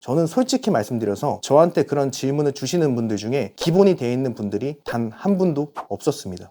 저는 솔직히 말씀드려서 저한테 그런 질문을 주시는 분들 중에 기본이 되어 있는 분들이 단 한 분도 없었습니다.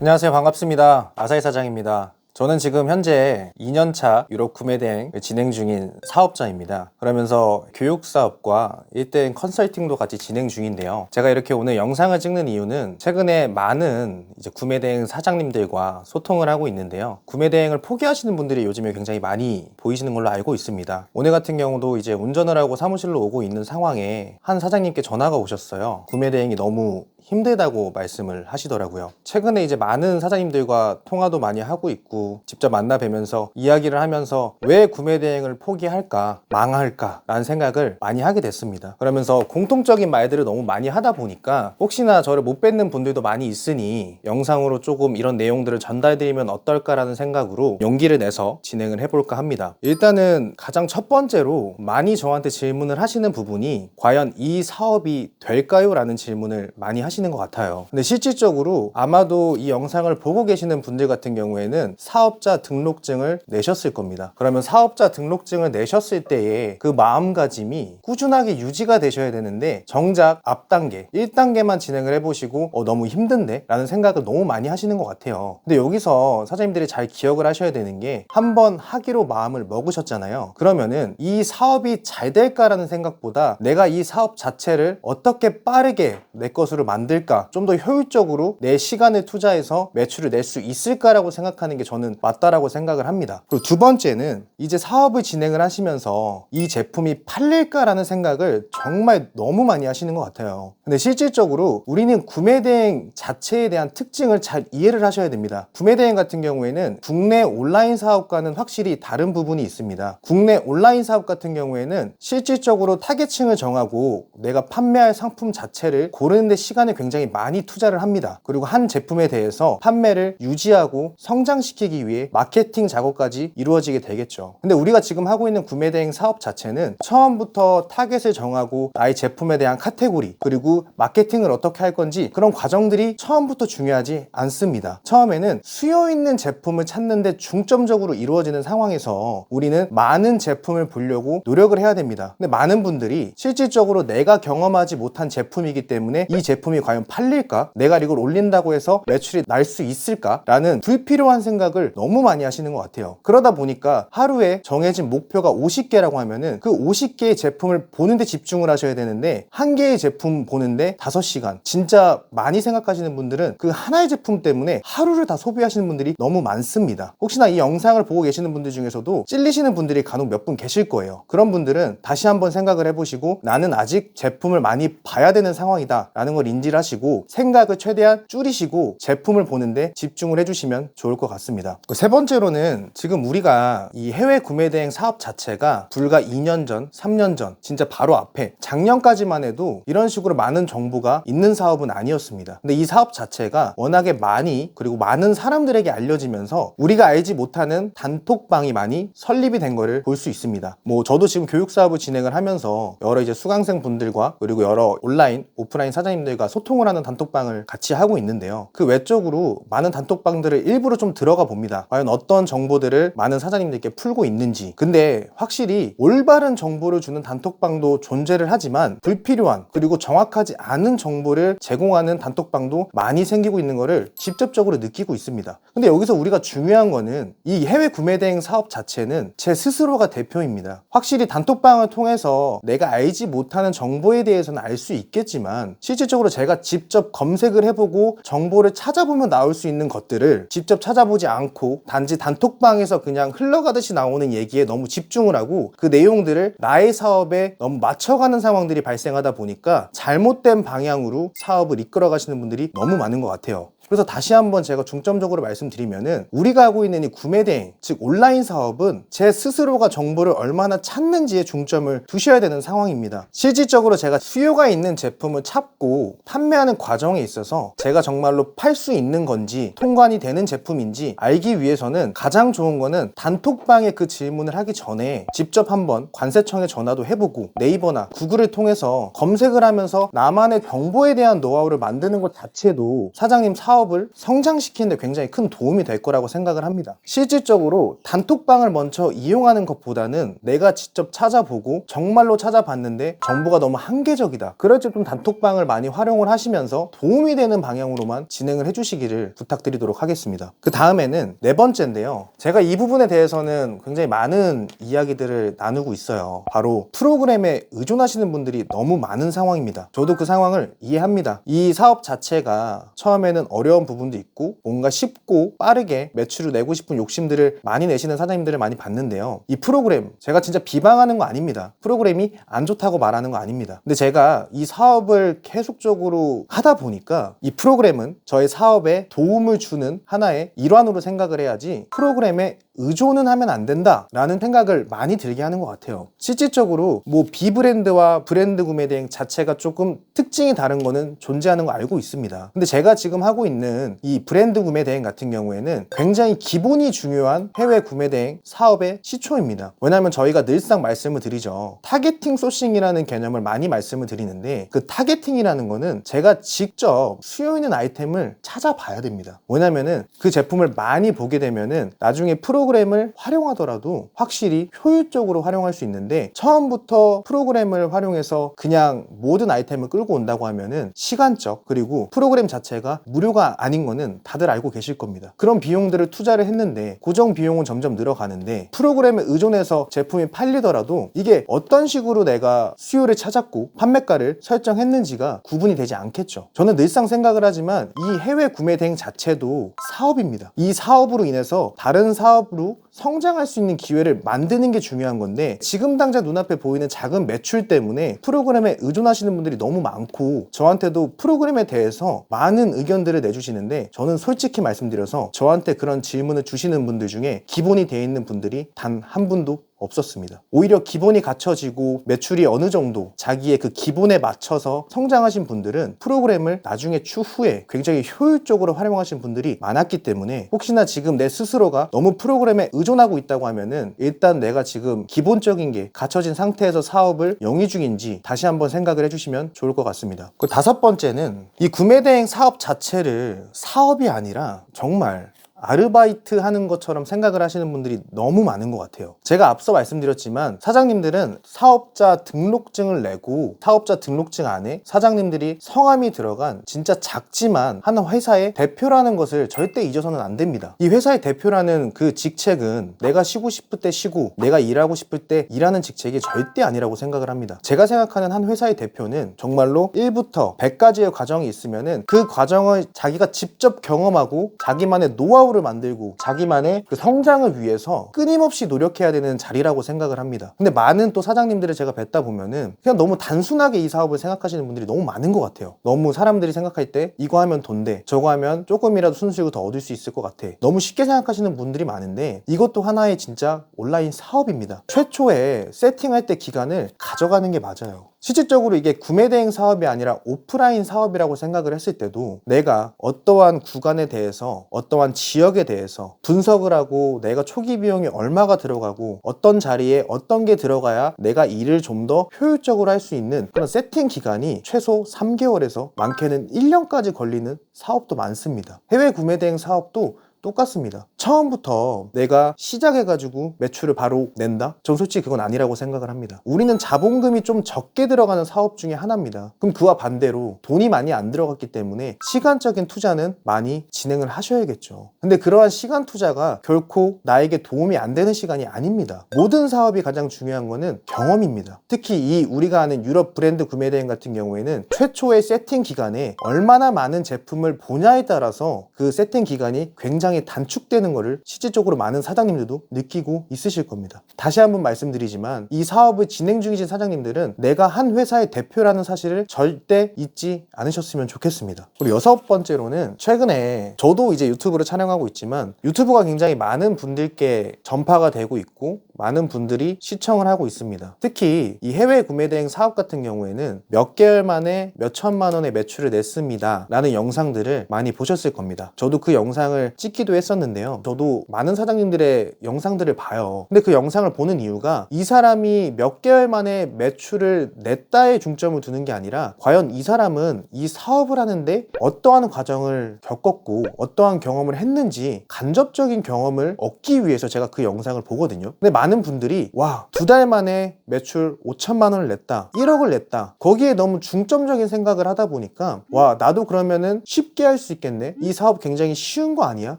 안녕하세요, 반갑습니다. 아사히 사장입니다. 저는 지금 현재 2년차 유럽 구매 대행 진행 중인 사업자입니다. 그러면서 교육 사업과 1대1 컨설팅도 같이 진행 중인데요. 제가 이렇게 오늘 영상을 찍는 이유는 최근에 많은 구매 대행 사장님들과 소통을 하고 있는데요. 구매 대행을 포기하시는 분들이 요즘에 굉장히 많이 보이시는 걸로 알고 있습니다. 오늘 같은 경우도 이제 운전을 하고 사무실로 오고 있는 상황에 한 사장님께 전화가 오셨어요. 구매 대행이 너무 힘들다고 말씀을 하시더라고요. 최근에 이제 많은 사장님들과 통화도 많이 하고 있고 직접 만나 뵈면서 이야기를 하면서 왜 구매 대행을 포기할까, 망할까 라는 생각을 많이 하게 됐습니다. 그러면서 공통적인 말들을 너무 많이 하다 보니까 혹시나 저를 못 뵙는 분들도 많이 있으니 영상으로 조금 이런 내용들을 전달드리면 어떨까라는 생각으로 용기를 내서 진행을 해볼까 합니다. 일단은 가장 첫 번째로 많이 저한테 질문을 하시는 부분이 과연 이 사업이 될까요? 라는 질문을 많이 하시는 것 같아요. 근데 실질적으로 아마도 이 영상을 보고 계시는 분들 같은 경우에는 사업자 등록증을 내셨을 겁니다. 그러면 사업자 등록증을 내셨을 때의 그 마음가짐이 꾸준하게 유지가 되셔야 되는데 정작 앞단계 1단계만 진행을 해보시고 너무 힘든데? 라는 생각을 너무 많이 하시는 것 같아요. 근데 여기서 사장님들이 잘 기억을 하셔야 되는 게 한번 하기로 마음을 먹으셨잖아요. 그러면은 이 사업이 잘 될까라는 생각보다 내가 이 사업 자체를 어떻게 빠르게 내 것으로 만들까, 좀 더 효율적으로 내 시간을 투자해서 매출을 낼 수 있을까라고 생각하는 게 저는 맞다라고 생각을 합니다. 그리고 두 번째는 이제 사업을 진행을 하시면서 이 제품이 팔릴까라는 생각을 정말 너무 많이 하시는 것 같아요. 근데 실질적으로 우리는 구매 대행 자체에 대한 특징을 잘 이해를 하셔야 됩니다. 구매 대행 같은 경우에는 국내 온라인 사업과는 확실히 다른 부분이 있습니다. 국내 온라인 사업 같은 경우에는 실질적으로 타겟층을 정하고 내가 판매할 상품 자체를 고르는데 시간을 굉장히 많이 투자를 합니다. 그리고 한 제품에 대해서 판매를 유지하고 성장시키기 위해 마케팅 작업까지 이루어지게 되겠죠. 근데 우리가 지금 하고 있는 구매 대행 사업 자체는 처음부터 타겟을 정하고 나의 제품에 대한 카테고리 그리고 마케팅을 어떻게 할 건지 그런 과정들이 처음부터 중요하지 않습니다. 처음에는 수요 있는 제품을 찾는데 중점적으로 이루어지는 상황에서 우리는 많은 제품을 보려고 노력을 해야 됩니다. 근데 많은 분들이 실질적으로 내가 경험하지 못한 제품이기 때문에 이 제품이 과연 팔릴까? 내가 이걸 올린다고 해서 매출이 날 수 있을까? 라는 불필요한 생각을 너무 많이 하시는 것 같아요. 그러다 보니까 하루에 정해진 목표가 50개라고 하면은 그 50개의 제품을 보는데 집중을 하셔야 되는데 한 개의 제품 보는데 5시간. 진짜 많이 생각하시는 분들은 그 하나의 제품 때문에 하루를 다 소비하시는 분들이 너무 많습니다. 혹시나 이 영상을 보고 계시는 분들 중에서도 찔리시는 분들이 간혹 몇 분 계실 거예요. 그런 분들은 다시 한번 생각을 해보시고 나는 아직 제품을 많이 봐야 되는 상황이다 라는 걸 인지를 하시고 생각을 최대한 줄이시고 제품을 보는데 집중을 해주시면 좋을 것 같습니다. 세 번째로는 지금 우리가 이 해외 구매 대행 사업 자체가 불과 2년 전, 3년 전 진짜 바로 앞에 작년까지만 해도 이런 식으로 많은 정보가 있는 사업은 아니었습니다. 근데 이 사업 자체가 워낙에 많이 그리고 많은 사람들에게 알려지면서 우리가 알지 못하는 단톡방이 많이 설립이 된 거를 볼 수 있습니다. 저도 지금 교육 사업을 진행을 하면서 여러 이제 수강생 분들과 그리고 여러 온라인, 오프라인 사장님들과 소통을 하는 단톡방을 같이 하고 있는데요. 그 외적으로 많은 단톡방들을 일부러 좀 들어가 봅니다. 과연 어떤 정보들을 많은 사장님들께 풀고 있는지. 근데 확실히 올바른 정보를 주는 단톡방도 존재를 하지만 불필요한 그리고 정확하지 않은 정보를 제공하는 단톡방도 많이 생기고 있는 거를 직접적으로 느끼고 있습니다. 근데 여기서 우리가 중요한 거는 이 해외 구매 대행 사업 자체는 제 스스로가 대표입니다. 확실히 단톡방을 통해서 내가 알지 못하는 정보에 대해서는 알 수 있겠지만 실질적으로 제가 직접 검색을 해보고 정보를 찾아보면 나올 수 있는 것들을 직접 찾아보지 않고 단지 단톡방에서 그냥 흘러가듯이 나오는 얘기에 너무 집중을 하고 그 내용들을 나의 사업에 너무 맞춰가는 상황들이 발생하다 보니까 잘못된 방향으로 사업을 이끌어 가시는 분들이 너무 많은 것 같아요. 그래서 다시 한번 제가 중점적으로 말씀드리면은 우리가 하고 있는 이 구매 대행, 즉 온라인 사업은 제 스스로가 정보를 얼마나 찾는지에 중점을 두셔야 되는 상황입니다. 실질적으로 제가 수요가 있는 제품을 찾고 판매하는 과정에 있어서 제가 정말로 팔 수 있는 건지 통관이 되는 제품인지 알기 위해서는 가장 좋은 거는 단톡방에 그 질문을 하기 전에 직접 한번 관세청에 전화도 해보고 네이버나 구글을 통해서 검색을 하면서 나만의 정보에 대한 노하우를 만드는 것 자체도 사장님 사업 사업을 성장시키는 데 굉장히 큰 도움이 될 거라고 생각을 합니다. 실질적으로 단톡방을 먼저 이용하는 것보다는 내가 직접 찾아보고 정말로 찾아봤는데 정보가 너무 한계적이다, 그럴 때 좀 단톡방을 많이 활용을 하시면서 도움이 되는 방향으로만 진행을 해주시기를 부탁드리도록 하겠습니다. 그 다음에는 네 번째인데요, 제가 이 부분에 대해서는 굉장히 많은 이야기들을 나누고 있어요. 바로 프로그램에 의존하시는 분들이 너무 많은 상황입니다. 저도 그 상황을 이해합니다. 이 사업 자체가 처음에는 어려운 부분도 있고 뭔가 쉽고 빠르게 매출을 내고 싶은 욕심들을 많이 내시는 사장님들을 많이 봤는데요, 이 프로그램, 제가 진짜 비방하는 거 아닙니다. 프로그램이 안 좋다고 말하는 거 아닙니다. 근데 제가 이 사업을 계속적으로 하다 보니까 이 프로그램은 저의 사업에 도움을 주는 하나의 일환으로 생각을 해야지 프로그램에 의존은 하면 안 된다 라는 생각을 많이 들게 하는 것 같아요. 실질적으로 뭐 비브랜드와 브랜드 구매 대행 자체가 조금 특징이 다른 거는 존재하는 거 알고 있습니다. 근데 제가 지금 하고 있는 이 브랜드 구매 대행 같은 경우에는 굉장히 기본이 중요한 해외 구매 대행 사업의 시초입니다. 왜냐하면 저희가 늘상 말씀을 드리죠, 타겟팅 소싱이라는 개념을 많이 말씀을 드리는데, 그 타겟팅이라는 거는 제가 직접 수요 있는 아이템을 찾아봐야 됩니다. 왜냐면은 그 제품을 많이 보게 되면은 나중에 프로그램을 활용하더라도 확실히 효율적으로 활용할 수 있는데, 처음부터 프로그램을 활용해서 그냥 모든 아이템을 끌고 온다고 하면은 시간적, 그리고 프로그램 자체가 무료가 아닌 거는 다들 알고 계실 겁니다. 그런 비용들을 투자를 했는데 고정 비용은 점점 늘어가는데, 프로그램에 의존해서 제품이 팔리더라도 이게 어떤 식으로 내가 수요를 찾았고 판매가를 설정했는지가 구분이 되지 않겠죠. 저는 늘상 생각을 하지만 이 해외 구매 대행 자체도 사업입니다. 이 사업으로 인해서 다른 사업으로 성장할 수 있는 기회를 만드는 게 중요한 건데, 지금 당장 눈앞에 보이는 작은 매출 때문에 프로그램에 의존하시는 분들이 너무 많고, 저한테도 프로그램에 대해서 많은 의견들을 내주시는데, 저는 솔직히 말씀드려서 저한테 그런 질문을 주시는 분들 중에 기본이 되어 있는 분들이 단 한 분도 없었습니다. 오히려 기본이 갖춰지고 매출이 어느 정도 자기의 그 기본에 맞춰서 성장하신 분들은 프로그램을 나중에 추후에 굉장히 효율적으로 활용하신 분들이 많았기 때문에, 혹시나 지금 내 스스로가 너무 프로그램에 의존하고 있다고 하면은 일단 내가 지금 기본적인 게 갖춰진 상태에서 사업을 영위 중인지 다시 한번 생각을 해주시면 좋을 것 같습니다. 그 다섯 번째는, 이 구매대행 사업 자체를 사업이 아니라 정말 아르바이트 하는 것처럼 생각을 하시는 분들이 너무 많은 것 같아요. 제가 앞서 말씀드렸지만 사장님들은 사업자 등록증을 내고 사업자 등록증 안에 사장님들이 성함이 들어간 진짜 작지만 한 회사의 대표라는 것을 절대 잊어서는 안 됩니다. 이 회사의 대표라는 그 직책은 내가 쉬고 싶을 때 쉬고 내가 일하고 싶을 때 일하는 직책이 절대 아니라고 생각을 합니다. 제가 생각하는 한 회사의 대표는 정말로 1부터 100까지의 과정이 있으면은 그 과정을 자기가 직접 경험하고 자기만의 노하우 를 만들고 자기만의 그 성장을 위해서 끊임없이 노력해야 되는 자리라고 생각을 합니다. 근데 많은 또 사장님들을 제가 뵙다 보면은 그냥 너무 단순하게 이 사업을 생각하시는 분들이 너무 많은 것 같아요. 너무 사람들이 생각할 때 이거 하면 돈 돼, 저거 하면 조금이라도 순수익을 더 얻을 수 있을 것 같아, 너무 쉽게 생각하시는 분들이 많은데, 이것도 하나의 진짜 온라인 사업입니다. 최초에 세팅할 때 기간을 가져가는 게 맞아요. 실질적으로 이게 구매대행 사업이 아니라 오프라인 사업이라고 생각을 했을 때도 내가 어떠한 구간에 대해서 어떠한 지역에 대해서 분석을 하고 내가 초기 비용이 얼마가 들어가고 어떤 자리에 어떤 게 들어가야 내가 일을 좀 더 효율적으로 할 수 있는 그런 세팅 기간이 최소 3개월에서 많게는 1년까지 걸리는 사업도 많습니다. 해외 구매대행 사업도 똑같습니다. 처음부터 내가 시작해가지고 매출을 바로 낸다? 전 솔직히 그건 아니라고 생각을 합니다. 우리는 자본금이 좀 적게 들어가는 사업 중에 하나입니다. 그럼 그와 반대로 돈이 많이 안 들어갔기 때문에 시간적인 투자는 많이 진행을 하셔야겠죠. 근데 그러한 시간 투자가 결코 나에게 도움이 안 되는 시간이 아닙니다. 모든 사업이 가장 중요한 거는 경험입니다. 특히 이 우리가 아는 유럽 브랜드 구매 대행 같은 경우에는 최초의 세팅 기간에 얼마나 많은 제품을 보냐에 따라서 그 세팅 기간이 굉장히 단축되는 것을 실질적으로 많은 사장님들도 느끼고 있으실 겁니다. 다시 한번 말씀드리지만 이 사업을 진행 중이신 사장님들은 내가 한 회사의 대표라는 사실을 절대 잊지 않으셨으면 좋겠습니다. 그리고 여섯 번째로는, 최근에 저도 이제 유튜브를 촬영하고 있지만 유튜브가 굉장히 많은 분들께 전파가 되고 있고 많은 분들이 시청을 하고 있습니다. 특히 이 해외 구매 대행 사업 같은 경우에는 몇 개월 만에 몇 천만 원의 매출을 냈습니다 라는 영상들을 많이 보셨을 겁니다. 저도 그 영상을 찍기도 했었는데요. 저도 많은 사장님들의 영상들을 봐요. 근데 그 영상을 보는 이유가 이 사람이 몇 개월 만에 매출을 냈다에 중점을 두는 게 아니라 과연 이 사람은 이 사업을 하는데 어떠한 과정을 겪었고 어떠한 경험을 했는지 간접적인 경험을 얻기 위해서 제가 그 영상을 보거든요. 근데 많은 분들이 와, 2달 만에 매출 5천만 원을 냈다, 1억을 냈다, 거기에 너무 중점적인 생각을 하다 보니까 와, 나도 그러면은 쉽게 할 수 있겠네, 이 사업 굉장히 쉬운 거 아니야?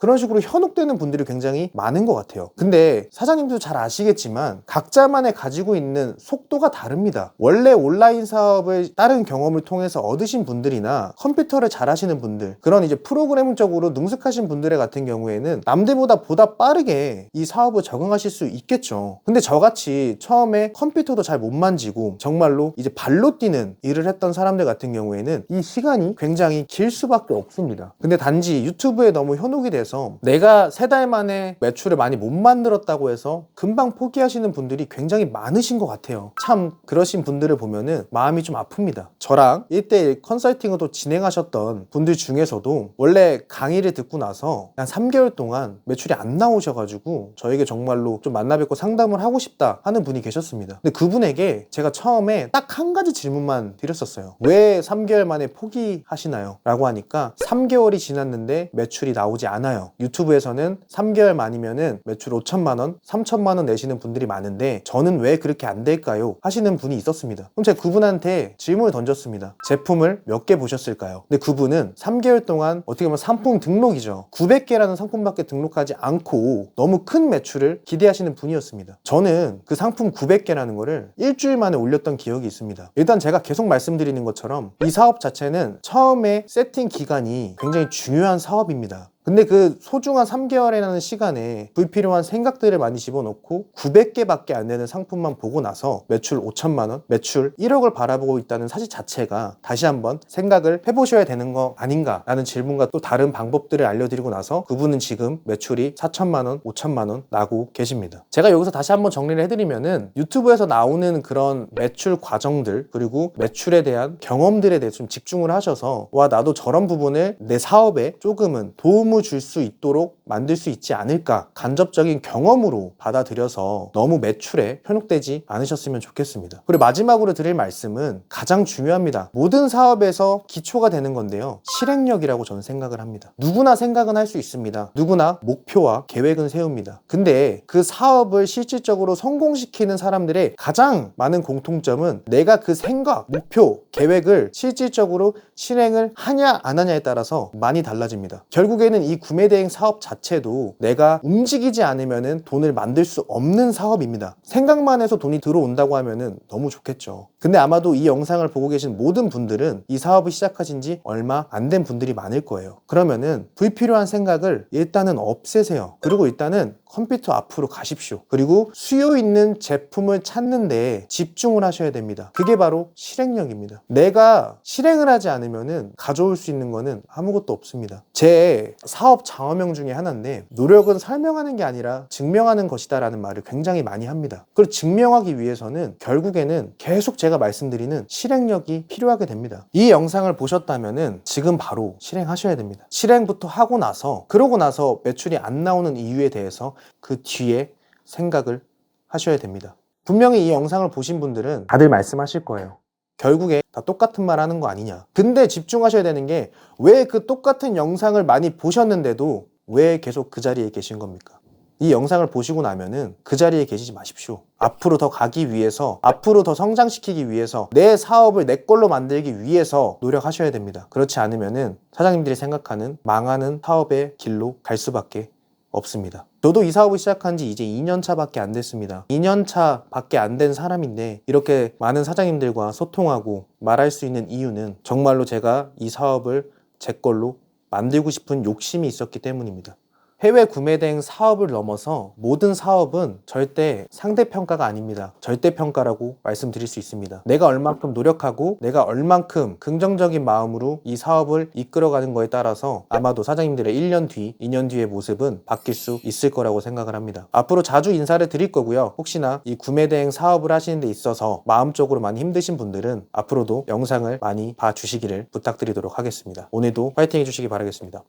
그런 식으로 현혹되는 분들이 굉장히 많은 것 같아요. 근데 사장님도 잘 아시겠지만 각자만의 가지고 있는 속도가 다릅니다. 원래 온라인 사업을 다른 경험을 통해서 얻으신 분들이나 컴퓨터를 잘 하시는 분들, 그런 이제 프로그래밍적으로 능숙하신 분들의 같은 경우에는 남들보다 보다 빠르게 이 사업을 적응하실 수 있겠죠. 근데 저같이 처음에 컴퓨터도 잘 못 만지고 정말로 이제 발로 뛰는 일을 했던 사람들 같은 경우에는 이 시간이 굉장히 길 수밖에 없습니다. 근데 단지 유튜브에 너무 현혹이 돼서 내가 3달 만에 매출을 많이 못 만들었다고 해서 금방 포기하시는 분들이 굉장히 많으신 것 같아요. 참 그러신 분들을 보면은 마음이 좀 아픕니다. 저랑 1대1 컨설팅을 또 진행하셨던 분들 중에서도 원래 강의를 듣고 나서 한 3개월 동안 매출이 안 나오셔가지고 저에게 정말로 좀 만나 뵙고 상담을 하고 싶다 하는 분이 계셨습니다. 근데 그분에게 제가 처음에 딱 한 가지 질문만 드렸었어요. 왜 3개월 만에 포기하시나요? 라고 하니까 3개월이 지났는데 매출이 나오지 않아요. 유튜브에서는 3개월 만이면은 매출 5천만 원, 3천만 원 내시는 분들이 많은데 저는 왜 그렇게 안 될까요? 하시는 분이 있었습니다. 그럼 제가 그분한테 질문을 던졌습니다. 제품을 몇 개 보셨을까요? 근데 그분은 3개월 동안 어떻게 보면 상품 등록이죠. 900개라는 상품밖에 등록하지 않고 너무 큰 매출을 기대하시는 분이었습니다. 저는 그 상품 900개라는 거를 일주일 만에 올렸던 기억이 있습니다. 일단 제가 계속 말씀드리는 것처럼 이 사업 자체는 처음에 세팅 기간이 굉장히 중요한 사업입니다. 근데 그 소중한 3개월이라는 시간에 불필요한 생각들을 많이 집어넣고 900개밖에 안 되는 상품만 보고 나서 매출 5천만 원, 매출 1억을 바라보고 있다는 사실 자체가 다시 한번 생각을 해보셔야 되는 거 아닌가라는 질문과 또 다른 방법들을 알려드리고 나서 그분은 지금 매출이 4천만 원, 5천만 원 나고 계십니다. 제가 여기서 다시 한번 정리를 해드리면은 유튜브에서 나오는 그런 매출 과정들 그리고 매출에 대한 경험들에 대해 좀 집중을 하셔서 와, 나도 저런 부분을 내 사업에 조금은 도움을 줄 수 있도록 만들 수 있지 않을까, 간접적인 경험으로 받아들여서 너무 매출에 현혹되지 않으셨으면 좋겠습니다. 그리고 마지막으로 드릴 말씀은 가장 중요합니다. 모든 사업에서 기초가 되는 건데요, 실행력이라고 저는 생각을 합니다. 누구나 생각은 할 수 있습니다. 누구나 목표와 계획은 세웁니다. 근데 그 사업을 실질적으로 성공시키는 사람들의 가장 많은 공통점은 내가 그 생각, 목표, 계획을 실질적으로 실행을 하냐 안 하냐에 따라서 많이 달라집니다. 결국에는 이 구매 대행 사업 자체도 내가 움직이지 않으면 돈을 만들 수 없는 사업입니다. 생각만 해서 돈이 들어온다고 하면 너무 좋겠죠. 근데 아마도 이 영상을 보고 계신 모든 분들은 이 사업을 시작하신 지 얼마 안 된 분들이 많을 거예요. 그러면은 불필요한 생각을 일단은 없애세요. 그리고 일단은 컴퓨터 앞으로 가십시오. 그리고 수요 있는 제품을 찾는데 집중을 하셔야 됩니다. 그게 바로 실행력입니다. 내가 실행을 하지 않으면 가져올 수 있는 거는 아무것도 없습니다. 제 사업 장어명 중에 하나인데, 노력은 설명하는 게 아니라 증명하는 것이다 라는 말을 굉장히 많이 합니다. 그걸 증명하기 위해서는 결국에는 계속 제가 말씀드리는 실행력이 필요하게 됩니다. 이 영상을 보셨다면 지금 바로 실행하셔야 됩니다. 실행부터 하고 나서, 그러고 나서 매출이 안 나오는 이유에 대해서 그 뒤에 생각을 하셔야 됩니다. 분명히 이 영상을 보신 분들은 다들 말씀하실 거예요. 결국에 다 똑같은 말 하는 거 아니냐. 근데 집중하셔야 되는 게, 왜 그 똑같은 영상을 많이 보셨는데도 왜 계속 그 자리에 계신 겁니까? 이 영상을 보시고 나면은 그 자리에 계시지 마십시오. 앞으로 더 가기 위해서, 앞으로 더 성장시키기 위해서, 내 사업을 내 걸로 만들기 위해서 노력하셔야 됩니다. 그렇지 않으면은 사장님들이 생각하는 망하는 사업의 길로 갈 수밖에 없습니다. 저도 이 사업을 시작한 지 이제 2년 차밖에 안 됐습니다. 2년 차밖에 안 된 사람인데 이렇게 많은 사장님들과 소통하고 말할 수 있는 이유는 정말로 제가 이 사업을 제 걸로 만들고 싶은 욕심이 있었기 때문입니다. 해외 구매 대행 사업을 넘어서 모든 사업은 절대 상대평가가 아닙니다. 절대평가라고 말씀드릴 수 있습니다. 내가 얼만큼 노력하고 내가 얼만큼 긍정적인 마음으로 이 사업을 이끌어가는 거에 따라서 아마도 사장님들의 1년 뒤, 2년 뒤의 모습은 바뀔 수 있을 거라고 생각을 합니다. 앞으로 자주 인사를 드릴 거고요. 혹시나 이 구매 대행 사업을 하시는 데 있어서 마음적으로 많이 힘드신 분들은 앞으로도 영상을 많이 봐주시기를 부탁드리도록 하겠습니다. 오늘도 파이팅 해주시기 바라겠습니다.